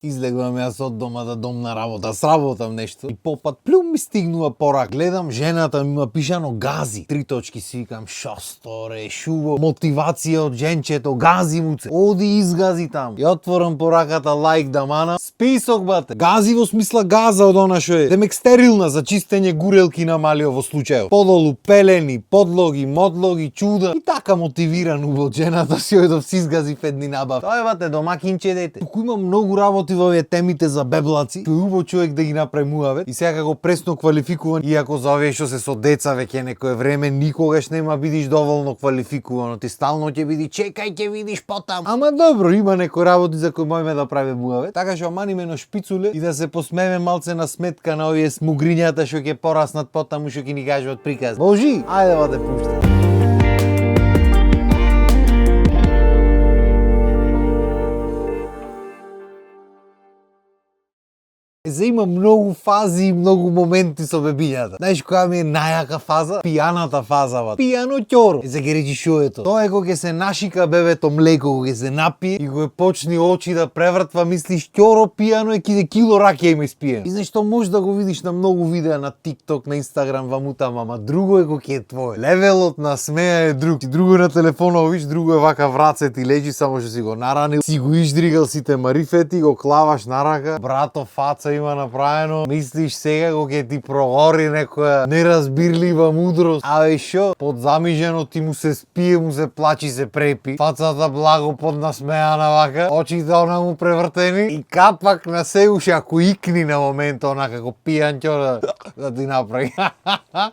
Излегувам јас од дома да дом на работа, сработам нешто и попат плюм ми стигнува порак. Гледам жената ми има пишано гази. 3 точки си викам шосторе, шубо, мотивација од женчето, гази му се. Оди изгази таму. И отворам пораката лайк да мана. Список бате. Гази во смисла газа од она што е. Демек стерилна за чистење гурелки на малио во случајот. Подолу пелени, подлоги, модлоги, чуда. И така мотивиран убо жената си одов си изгази едни набав. Тоа е бате домакинче дете. Туку има многу работи во овие темите за беблаци. Тој убаво човек да ги направи муавет и сега како пресно квалификуван, иако за овие што се со деца веќе некое време никогаш нема бидиш доволно квалификувано. Ти стално ќе биди чекај ќе видиш потам. Ама добро, има некои работи за кои можеме да правиме муавет. Така што аманиме на шпицуле и да се посмееме малце на сметка на овие смугрињата што ќе пораснат потаму што ќе ни кажуваат приказ. Божи, ајде да те пуштам. За има многу фази и многу моменти со бебињата. Знаеш која ми е најака фаза? Пијаната фаза, бат. Пијано ќоро. За ќе речи шо е тоа? Тоа е кога ќе се нашика бебето млеко, кога ќе се напие и кога почни очи да превртва, мислиш ќоро пијано е кило ракија има испиено. И знаеш што можеш да го видиш на многу видеа на TikTok, на Instagram, вамутама, ама друго е кога ќе е твое. Левелот на смеа е друг. Друго на телефонот виж, друго е вака враце ти лежи само што си го наранил, си го издригал сите марифети, го клаваш на рака, брато фаца има направено, мислиш сега кога ќе ти прогори некоја неразбирлива мудрост. Абе шо? Подзамижено ти му се спие, му се плачи, се препи. Фацата благо поднасмеана вака, очите она му превртени и капак на се уши ако икни на момент она како пијанчо да ти направи.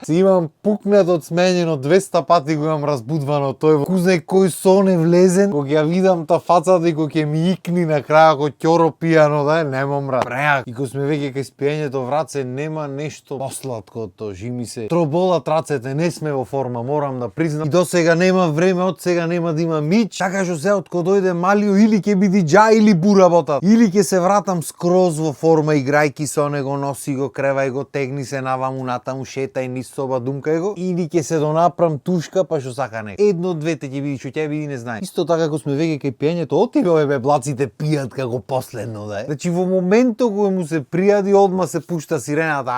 Си имам пукнат од смењено 200 пати го имам разбудвано тој. Кузне кој сон е влезен, кога ја видам та фацата и кога ќе ми икни на крај ако ќоро пијано да е, немам брат. Преак. И кога сме веќе кај спиењето враце нема нешто посладко од тоа. Жими се. Троболат рацете, не сме во форма, морам да признам. И до сега нема време, од сега нема да има мич. Така што се од кога дојде малио или ќе биде џа или бура бота. Или ќе се вратам скроз во форма играјки со него, носи го, кревај го, тегни се наваму натаму, шетај низ соба, думкај го. Или ќе се донапрам тушка, па што сака не. Едно од двете ќе биде, што ќе биде не знае. Исто така кога сме веќе кај пиењето, отиве овие беблаците пијат како последно да е. Значи во моментот кога му се пријади одма се пушта сирената.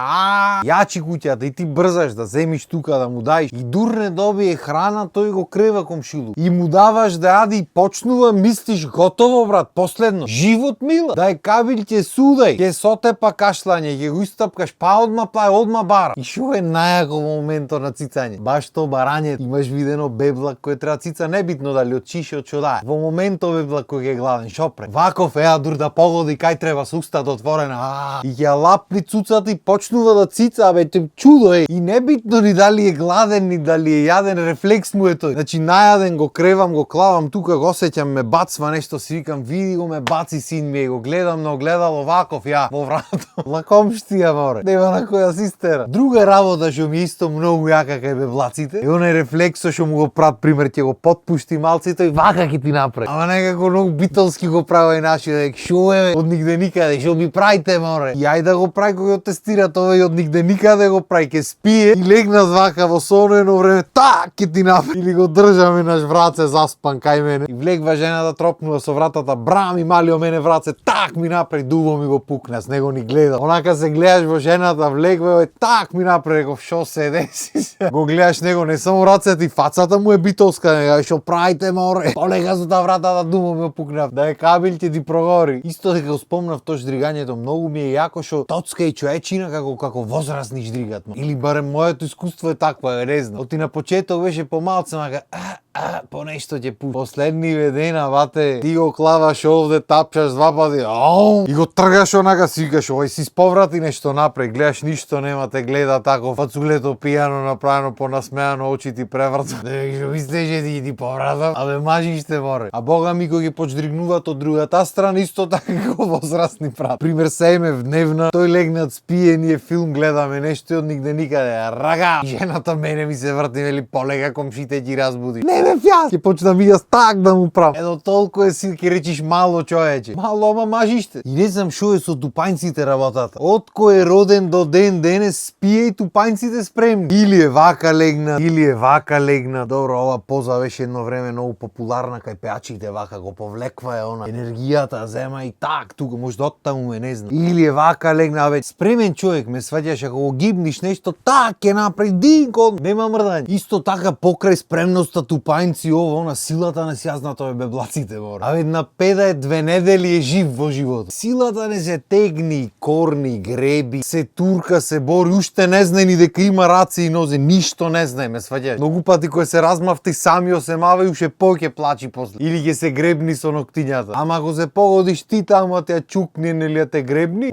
Јачи куќата и ти брзаш да земиш тука да му даиш. И дур не добие храна, тој го крева комшилу. И му даваш да јади и почнува, мислиш готово брат, последно. Живот мила. Дај кабил ќе судај, ќе сотепа кашлање, ќе го истапкаш, па одма бара. И шо е најако во моментот на цицање? Баш то барање, имаш видено беблак кој треба цица, небитно дали од чише од чодае. Во моментот беблак кој е гладен, шо пре? Ваков дур да погоди кај треба со устата отворена. И ја лапни цуцата и почнува да цица, бе, чудо е. И небитно ни дали е гладен, ни дали е јаден, рефлекс му е тој. Значи најаден го кревам, го клавам тука, го осеќам, ме бацва нешто, си викам, види го ме баци син ми, го гледам на огледало ваков ја во врато. Лакомштија море. Нема на која си стера. Друга работа што ми исто многу јака кај беблаците, е онај рефлекс што му го прат пример, ќе го потпушти малцето и вака ќе ти направи. Ама некако многу битолски го прави и наши, дека шо е од нигде никаде, шо ми правите море. И ајде да го прави кога го тестират овој од нигде никаде го прави, ќе спие и легнат вака во соно едно време, так ќе ти направи. Или го држаме наш враце заспан кај мене. И влегва жената тропнува со вратата, брами малио мене враце, так ми направи, дубо ми го пукна, с него ни гледа. Онака се гледаш во жената, влегва, так ми направи, реков шо се деси се. Го гледаш него, не само рацете и фацата му е битолска, шо правите море. Полега со та вратата, дубо ми го пукнав. Да е кабил ќе ти прогори. Исто дека го спомнав тоа ждригањето, многу ми е јако што тоцка и човечина како возрастни ждригат. Или барем моето искуство е таква, не знам. Оти на почеток беше помалце, мака по нешто ќе пушти. Последни дена, бате, ти го клаваш овде, тапчаш два пати, и го тргаш онака, си викаш, овој си споврати нешто напред, гледаш ништо нема, те гледа тако, фацулето пијано направено, понасмеано, очи ти превртат. Што мислиш ти повратам? Абе мажиште море. А бога ми кога ги почдригнуваат од другата страна, исто така како возрастни прат. Пример сејме в дневна, тој легнат спие, ние филм гледаме нешто од нигде никаде. Рага! Жената мене ми се врти, вели полега комшите ги разбуди. Не рев јас. Ќе почнам и јас так да му правам. Едо толку е си ќе речиш мало човече. Мало, ама мажиште. И не знам шо е со тупањците работата. Од кој е роден до ден денес спие и тупањците спремни. Или е вака легна, или е вака легна. Добро, ова поза беше едно време многу популарна кај пеачите, вака го повлеква е она енергијата, зема и так, тука може да оттаму не знам. Или е вака легна, веќе спремен човек, ме сваќаш ако го гибниш нешто, так ќе направи динко, нема мрдање. Исто така покрај спремноста тупањци ова, она силата не сјазнато е беблаците мора. А една педа е 2 недели е жив во животот. Силата не се тегни, корни, греби, се турка, се бори, уште не знае ни дека има раце и нозе, ништо не знае, ме сваќаш. Многу пати кој се размавти самио се мава и уште поќе плачи после. Или ќе се гребни со ноктињата. Ама ако се погодиш ти таму те чукне нели те гребни,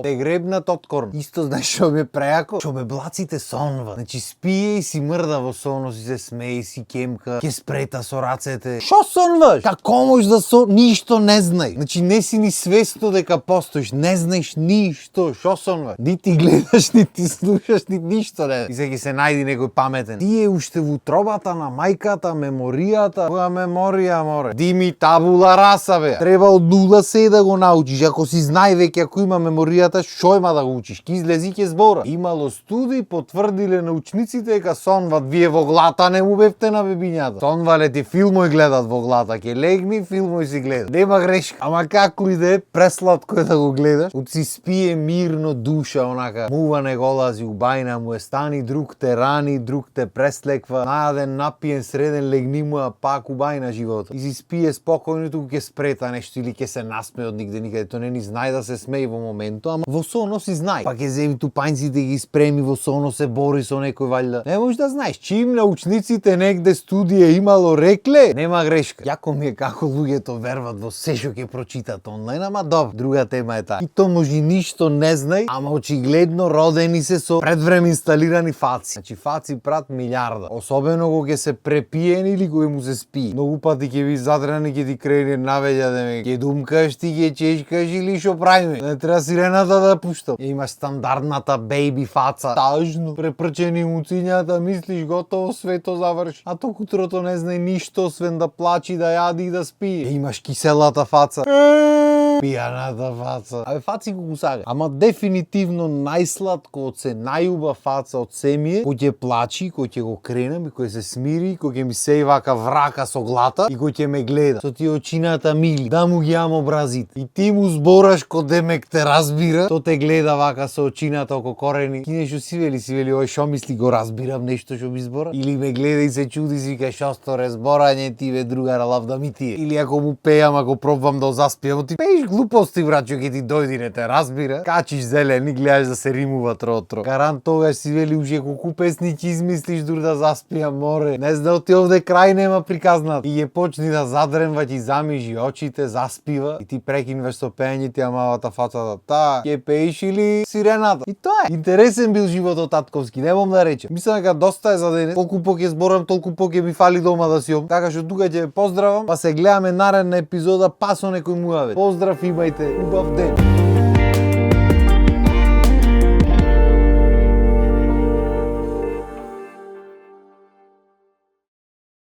те гребнат од корн. Исто знаеш што ме преако, што беблаците сонва. Значи спие и си мрда во сонот, си се смее, си кемка, ќе спрета со рацете. Што сонваш? Како можеш да ништо не знаеш. Значи не си ни свесно дека постоиш, не знаеш ништо. Што сонваш? Нити гледаш, нити слушаш, ништо не. И сега ќе се најди некој паметен. Ти е уште во утробата на мајката, меморијата. Која меморија море? Дими табула раса бе. Треба од нула се да го научиш. Ако си знај веќе ако има меморијата, што има да го учиш? Ки излези ќе збора. Имало студии потврдиле научниците дека сонват. Вие во глата не му бевте на бебињата. Сонвале ти филмој гледат во глата. Ќе легни, филмој си гледа. Нема грешка. Ама како и да е, пресладко е да го гледаш. Од си спие мирно душа, онака. Мува не голази, убајна му е стани, друг те рани, друг те преслеква. Најаден, напиен, среден, легни му, а пак убајна живота. И си спие спокојно, туку ќе спрета нешто или ќе се насме од нигде никаде. То не ни знае да се смее во моментот, ама во соно си знае. Па ќе земи тупањците ги спреми во соно се бори со некој валјда. Не можеш да знаеш. Чим научниците негде студија имало рекле, нема грешка. Јако ми е како луѓето верват во се што ќе прочитат онлайн, ама добро, друга тема е таа. И то може ништо не знај, ама очигледно родени се со предвреме инсталирани фаци. Значи фаци прат милиарда. Особено кога ќе се препиен или кога му се спие. Многу пати ќе ви задрани, ќе ти крене навеѓа да ме ќе думкаш, ти ќе чешкаш или што правиме. Не треба сирената да пуштам. Имаш стандардната бејби фаца. Тажно, препрчени муцињата, мислиш готово свето заврши. А ток утрото не знае ништо освен да плачи, да јади и да спие. Имаш киселата фаца. Пијаната фаца. Абе фаци го сага. Ама дефинитивно најсладко од се најуба фаца од семје, кој ќе плачи, кој ќе го кренам и кој се смири, кој ќе ми сеи вака врака со глата и кој ќе ме гледа. Со тие очината мили, да му ги јам образите. И ти му збораш кој демек те разбира, то те гледа вака со очината око корени. Ки нешто си вели, ој шо мисли го разбирам нешто што ми збора? Или ме гледа и се чуди си вика шо сто разборање ти бе другара лав да ми тие. Или ако му пеам, ако пробвам да заспиам, ти пееш глупости брачо, ќе ти дојди не те разбира. Качиш зелен и гледаш да се римува тротро. Гарант тогаш си вели уште колку песни ќе измислиш дур да заспиам море. Не знам ти овде крај нема приказнат. И ја почни да задремва, ти замижи очите, заспива и ти прекинваш со пеење, ти малата фацата. Та, ќе пееш или сирената. И тоа е. Интересен бил животот татковски, не мом да речем. Мислам дека доста е за денес. Колку поќе зборам, толку поќе ми фали дома да си Така што тука ќе поздравам, па се гледаме наредна епизода па со некој муавет. Поздрав, имајте убав ден.